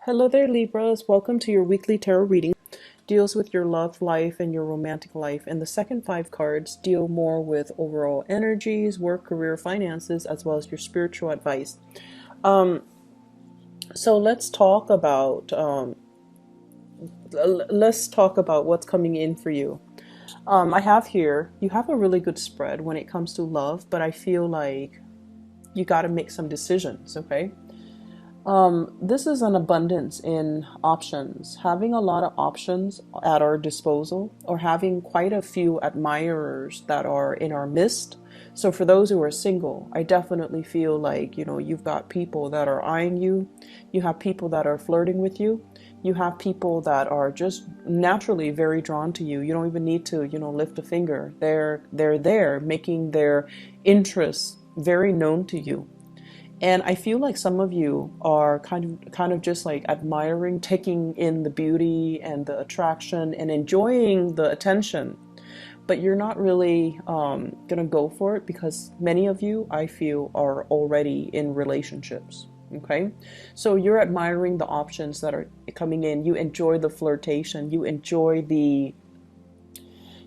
Hello there, Libras. Welcome to your weekly tarot reading. Deals with your love life and your romantic life. And the second five cards deal more with overall energies, work, career, finances, as well as your spiritual advice. So let's talk about what's coming in for you. I have here, you have a really good spread when it comes to love, but I feel like you got to make some decisions, okay? This is an abundance in options. Having a lot of options at our disposal, or having quite a few admirers that are in our midst. So for those who are single, I definitely feel like, you've got people that are eyeing you. You have people that are flirting with you. You have people that are just naturally very drawn to you. You don't even need to, lift a finger. They're there making their interests very known to you. And I feel like some of you are kind of just like admiring, taking in the beauty and the attraction and enjoying the attention. But you're not really gonna go for it because many of you, I feel, are already in relationships. Okay, so you're admiring the options that are coming in. You enjoy the flirtation. You enjoy the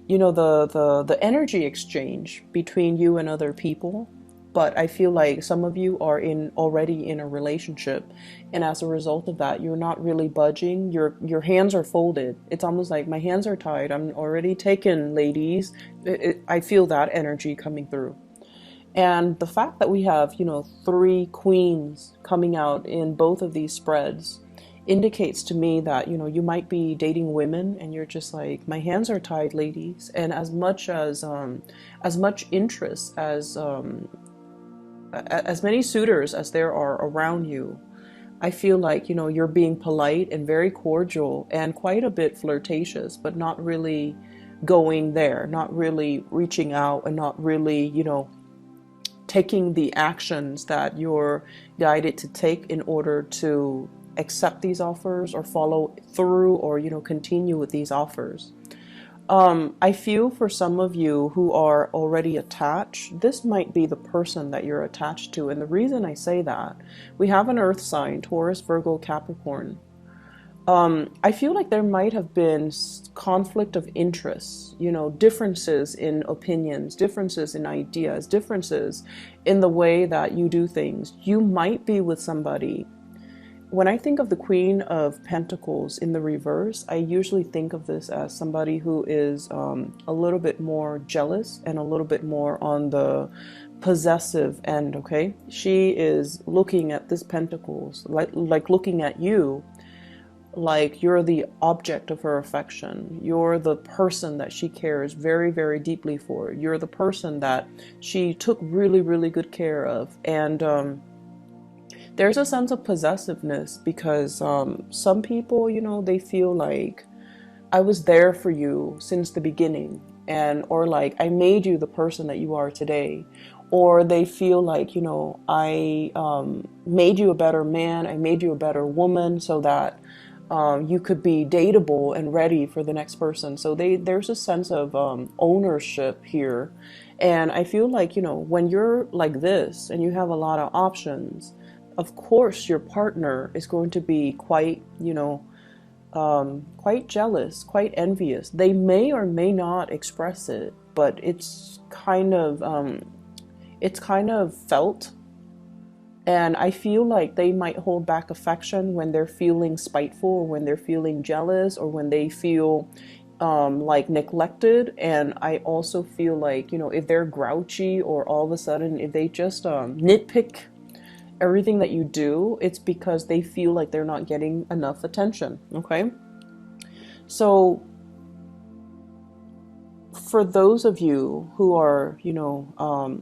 the energy exchange between you and other people. But I feel like some of you are already in a relationship, and as a result of that, you're not really budging. Your hands are folded. It's almost like my hands are tied. I'm already taken, ladies. I feel that energy coming through. And the fact that we have, three queens coming out in both of these spreads indicates to me that, you might be dating women and you're just like, my hands are tied, ladies. And as much interest as many suitors as there are around you, I feel like, you're being polite and very cordial and quite a bit flirtatious, but not really going there, not really reaching out, and not really, taking the actions that you're guided to take in order to accept these offers or follow through or, continue with these offers. I feel for some of you who are already attached, this might be the person that you're attached to. And the reason I say that, we have an earth sign, Taurus, Virgo, Capricorn. I feel like there might have been conflict of interests, differences in opinions, differences in ideas, differences in the way that you do things. You might be with somebody. When I think of the Queen of Pentacles in the reverse, I usually think of this as somebody who is a little bit more jealous and a little bit more on the possessive end, okay? She is looking at this Pentacles, like looking at you, like you're the object of her affection. You're the person that she cares very, very deeply for. You're the person that she took really, really good care of. And there's a sense of possessiveness because some people, they feel like I was there for you since the beginning, or like I made you the person that you are today, or they feel like I made you a better man, I made you a better woman so that you could be dateable and ready for the next person. So there's a sense of ownership here, and I feel like when you're like this and you have a lot of options, of course your partner is going to be quite, quite jealous, quite envious. They may or may not express it, but it's kind of felt. And I feel like they might hold back affection when they're feeling spiteful, or when they're feeling jealous, or when they feel like neglected. And I also feel like, if they're grouchy, or all of a sudden if they just nitpick everything that you do, it's because they feel like they're not getting enough attention, okay? So for those of you who are,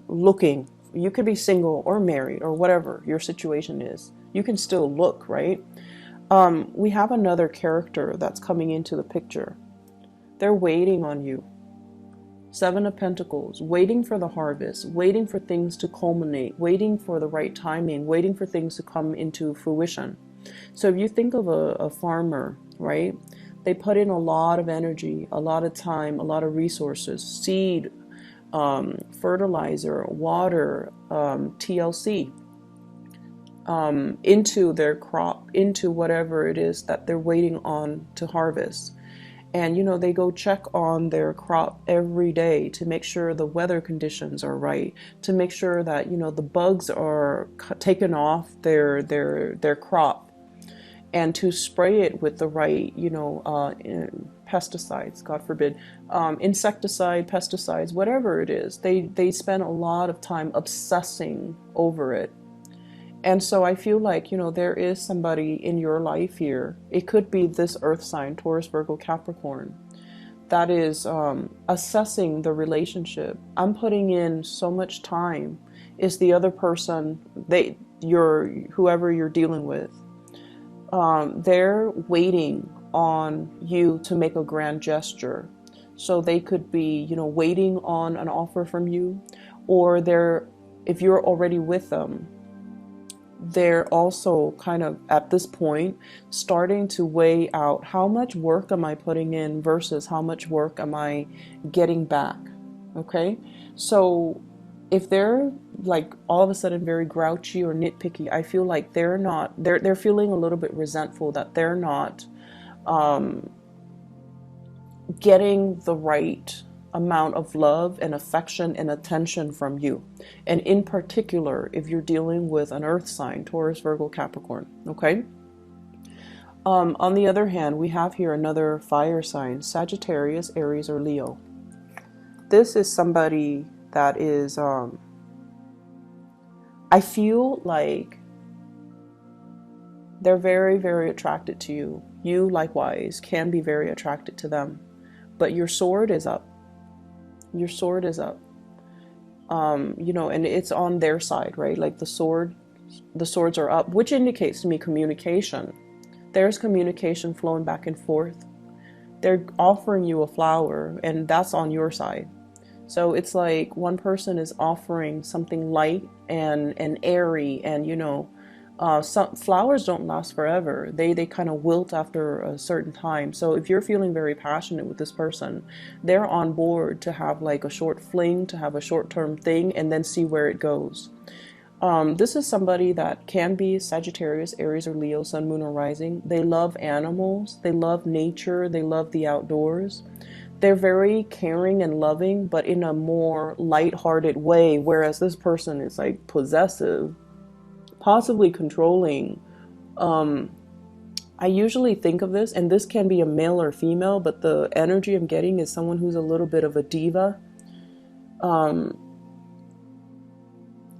looking, you could be single or married or whatever your situation is, you can still look, right? We have another character that's coming into the picture. They're waiting on you. Seven of Pentacles, waiting for the harvest, waiting for things to culminate, waiting for the right timing, waiting for things to come into fruition. So if you think of a farmer, right? They put in a lot of energy, a lot of time, a lot of resources, seed, fertilizer, water, TLC, into their crop, into whatever it is that they're waiting on to harvest. And, you know, they go check on their crop every day to make sure the weather conditions are right, to make sure that, you know, the bugs are taken off their crop, and to spray it with the right, you know, pesticides, God forbid, insecticide, pesticides, whatever it is. They spend a lot of time obsessing over it. And so I feel like, you know, there is somebody in your life here. It could be this earth sign, Taurus, Virgo, Capricorn, that is assessing the relationship. I'm putting in so much time. Is the other person, whoever you're dealing with, they're waiting on you to make a grand gesture. So they could be, you know, waiting on an offer from you, or if you're already with them, they're also kind of at this point starting to weigh out, how much work am I putting in versus how much work am I getting back? Okay, so if they're like all of a sudden very grouchy or nitpicky, I feel like they're feeling a little bit resentful that they're not getting the right amount of love and affection and attention from you. And in particular, if you're dealing with an earth sign, Taurus, Virgo, Capricorn, okay? On the other hand, we have here another fire sign, Sagittarius, Aries, or Leo. This is somebody that is, I feel like they're very, very attracted to you. You likewise can be very attracted to them, but your sword is up. Your sword is up, you know, and it's on their side, right? Like the swords are up, which indicates to me communication. There's communication flowing back and forth. They're offering you a flower, and that's on your side. So it's like one person is offering something light and airy, and, you know, some flowers don't last forever. They kind of wilt after a certain time. So if you're feeling very passionate with this person, they're on board to have like a short fling, to have a short-term thing, and then see where it goes. This is somebody that can be Sagittarius, Aries, or Leo, Sun, Moon, or Rising. They love animals. They love nature. They love the outdoors. They're very caring and loving, but in a more light-hearted way, whereas this person is like possessive, possibly controlling. I usually think of this, and this can be a male or female, but the energy I'm getting is someone who's a little bit of a diva.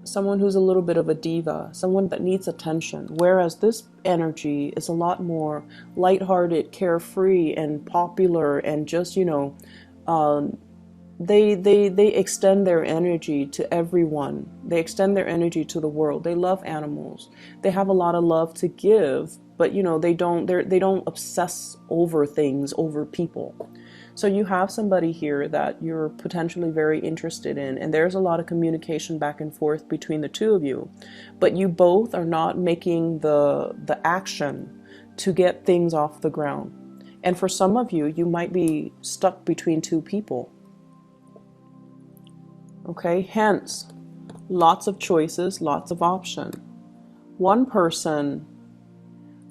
Someone who's a little bit of a diva, someone that needs attention. Whereas this energy is a lot more lighthearted, carefree, and popular, and just, you know, they extend their energy to everyone. They extend their energy to the world. They love animals. They have a lot of love to give, but, you know, they don't obsess over things, over people. So you have somebody here that you're potentially very interested in, and there's a lot of communication back and forth between the two of you, but you both are not making the action to get things off the ground. And for some of you, you might be stuck between two people. Okay, hence lots of choices, lots of options. One person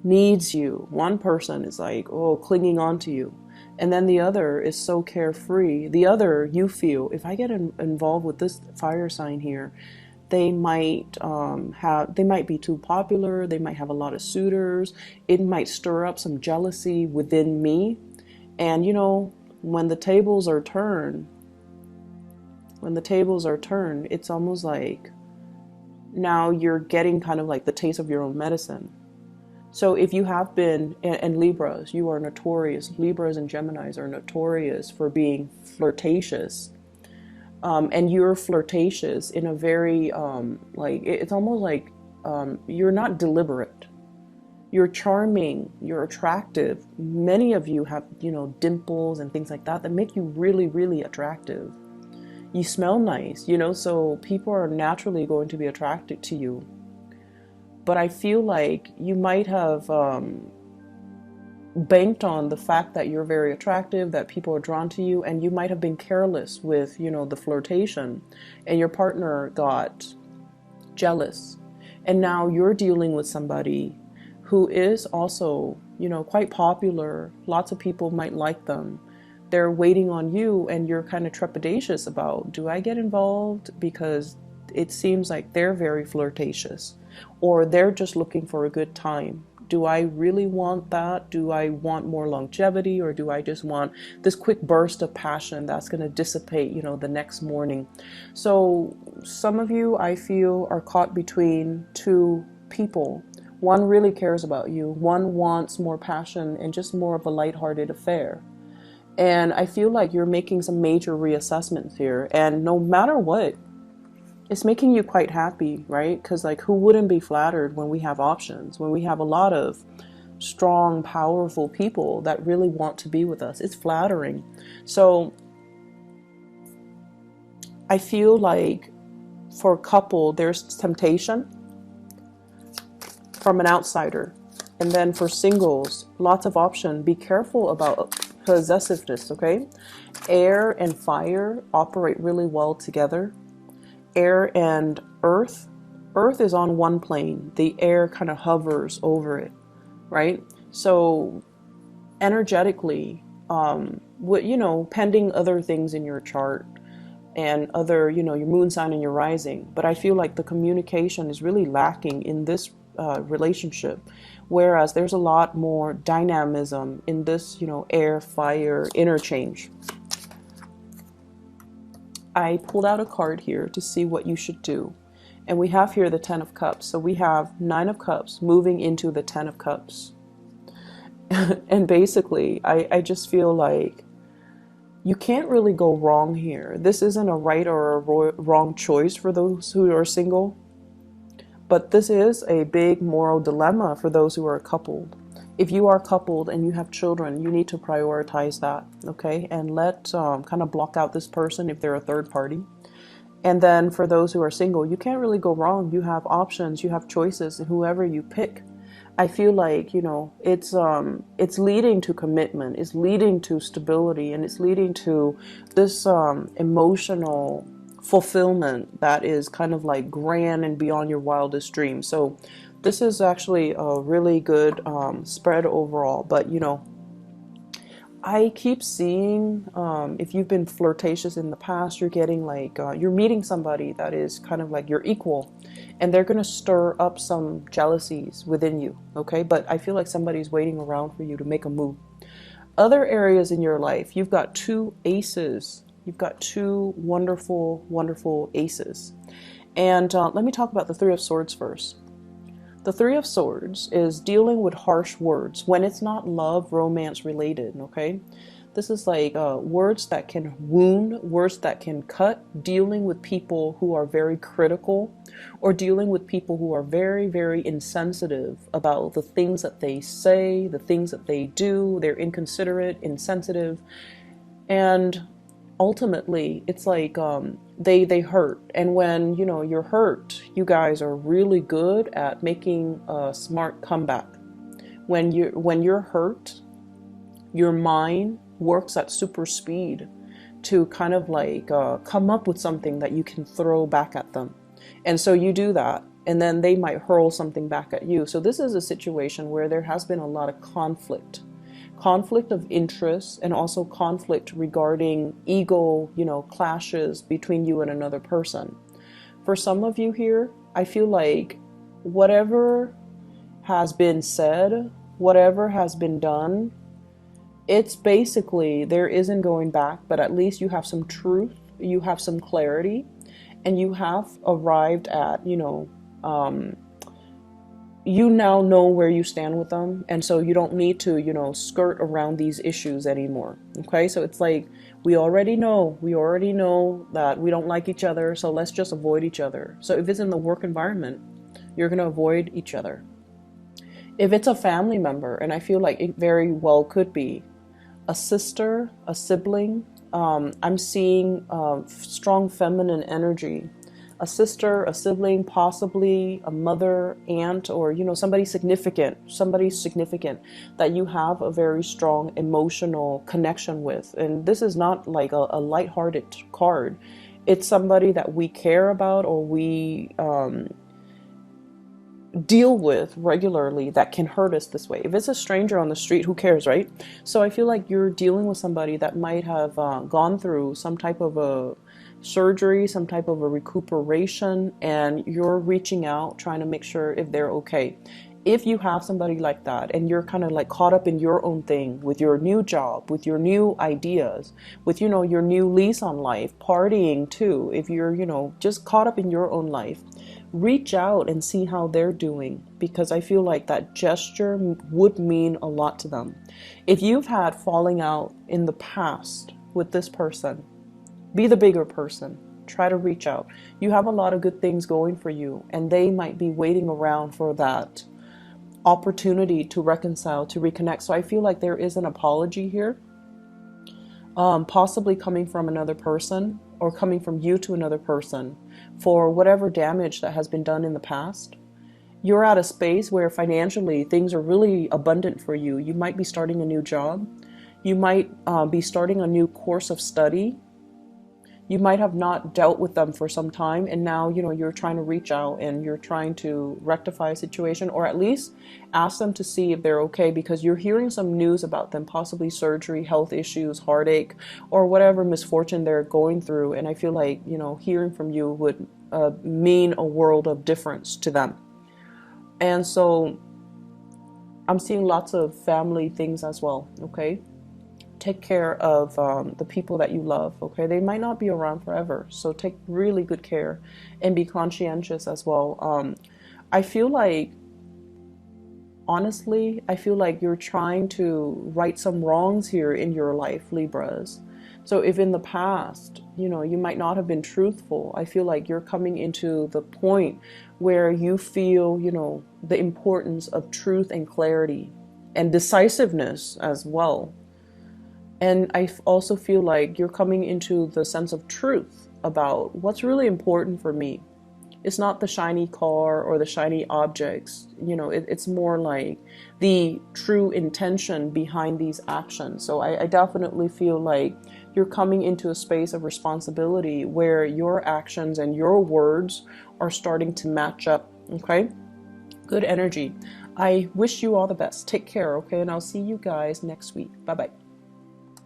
needs you. One person is like, oh, clinging on to you. And then the other is so carefree. The other, you feel, if I get involved with this fire sign here, they might be too popular. They might have a lot of suitors. It might stir up some jealousy within me. And, you know, when the tables are turned, it's almost like now you're getting kind of like the taste of your own medicine. So if you have been, and Libras, you are notorious, Libras and Geminis are notorious for being flirtatious. And you're flirtatious in a very, like, it's almost like you're not deliberate. You're charming, you're attractive. Many of you have, you know, dimples and things like that make you really, really attractive. You smell nice, you know, so people are naturally going to be attracted to you. But I feel like you might have banked on the fact that you're very attractive, that people are drawn to you, and you might have been careless with, you know, the flirtation, and your partner got jealous. And now you're dealing with somebody who is also, quite popular. Lots of people might like them. They're waiting on you, and you're kind of trepidatious about, do I get involved? Because it seems like they're very flirtatious, or they're just looking for a good time. Do I really want that? Do I want more longevity, or do I just want this quick burst of passion that's going to dissipate, the next morning? So some of you, I feel, are caught between two people. One really cares about you. One wants more passion and just more of a lighthearted affair. And I feel like you're making some major reassessments here. And no matter what, it's making you quite happy, right? Because like, who wouldn't be flattered when we have options, when we have a lot of strong, powerful people that really want to be with us? It's flattering. So I feel like for a couple, there's temptation from an outsider. And then for singles, lots of option. Be careful about possessiveness, okay? Air and fire operate really well together. Air and earth is on one plane. The air kind of hovers over it, right? So energetically, pending other things in your chart and other, your moon sign and your rising. But I feel like the communication is really lacking in this relationship, whereas there's a lot more dynamism in this, air, fire interchange. I pulled out a card here to see what you should do. And we have here the 10 of Cups. So we have 9 of Cups moving into the 10 of Cups. And basically, I just feel like you can't really go wrong here. This isn't a right or a wrong choice for those who are single. But this is a big moral dilemma for those who are coupled. If you are coupled and you have children, you need to prioritize that, okay? And kind of block out this person if they're a third party. And then for those who are single, you can't really go wrong. You have options, you have choices, and whoever you pick, I feel like, it's leading to commitment, it's leading to stability, and it's leading to this emotional fulfillment that is kind of like grand and beyond your wildest dreams. So this is actually a really good spread overall. But I keep seeing if you've been flirtatious in the past, you're getting like you're meeting somebody that is kind of like your equal, and they're going to stir up some jealousies within you, okay? But I feel like somebody's waiting around for you to make a move. Other areas in your life, you've got 2 aces. You've got 2 wonderful, wonderful aces. And let me talk about the 3 of Swords first. The 3 of Swords is dealing with harsh words when it's not love, romance related, okay? This is like words that can wound, words that can cut, dealing with people who are very critical, or dealing with people who are very, very insensitive about the things that they say, the things that they do. They're inconsiderate, insensitive, and ultimately it's like they hurt. And when you're hurt, you guys are really good at making a smart comeback. When you're hurt, your mind works at super speed to kind of like come up with something that you can throw back at them. And so you do that, and then they might hurl something back at you. So this is a situation where there has been a lot of conflict of interest, and also conflict regarding ego, clashes between you and another person. For some of you here, I feel like whatever has been said, whatever has been done, it's basically, there isn't going back, but at least you have some truth, you have some clarity, and you have arrived at, you now know where you stand with them. And so you don't need to, skirt around these issues anymore. Okay. So it's like, we already know that we don't like each other. So let's just avoid each other. So if it's in the work environment, you're going to avoid each other. If it's a family member, and I feel like it very well could be a sister, a sibling, I'm seeing strong feminine energy. A sister, a sibling, possibly a mother, aunt, or somebody significant that you have a very strong emotional connection with. And this is not like a lighthearted card. It's somebody that we care about, or we deal with regularly that can hurt us this way. If it's a stranger on the street, who cares, right? So I feel like you're dealing with somebody that might have gone through some type of a surgery, some type of a recuperation, and you're reaching out trying to make sure if they're okay. If you have somebody like that and you're kind of like caught up in your own thing with your new job, with your new ideas, with, you know, your new lease on life, partying too, if you're, you know, just caught up in your own life, reach out and see how they're doing, because I feel like that gesture would mean a lot to them. If you've had falling out in the past with this person, be the bigger person. Try to reach out. You have a lot of good things going for you, and they might be waiting around for that opportunity to reconcile, to reconnect. So I feel like there is an apology here, possibly coming from another person or coming from you to another person for whatever damage that has been done in the past. You're at a space where financially things are really abundant for you. You might be starting a new job. You might be starting a new course of study. You might have not dealt with them for some time, and now, you know, you're trying to reach out and you're trying to rectify a situation, or at least ask them to see if they're okay, because you're hearing some news about them, possibly surgery, health issues, heartache, or whatever misfortune they're going through. And I feel like, you know, hearing from you would mean a world of difference to them. And so I'm seeing lots of family things as well, okay? Take care of the people that you love, okay? They might not be around forever, so take really good care and be conscientious as well. I feel like, honestly, I feel like you're trying to right some wrongs here in your life, Libras. So if in the past, you know, you might not have been truthful, I feel like you're coming into the point where you feel, you know, the importance of truth and clarity and decisiveness as well. And I also feel like you're coming into the sense of truth about what's really important for me. It's not the shiny car or the shiny objects. You know, it's more like the true intention behind these actions. So I definitely feel like you're coming into a space of responsibility where your actions and your words are starting to match up. Okay? Good energy. I wish you all the best. Take care, okay? And I'll see you guys next week. Bye-bye.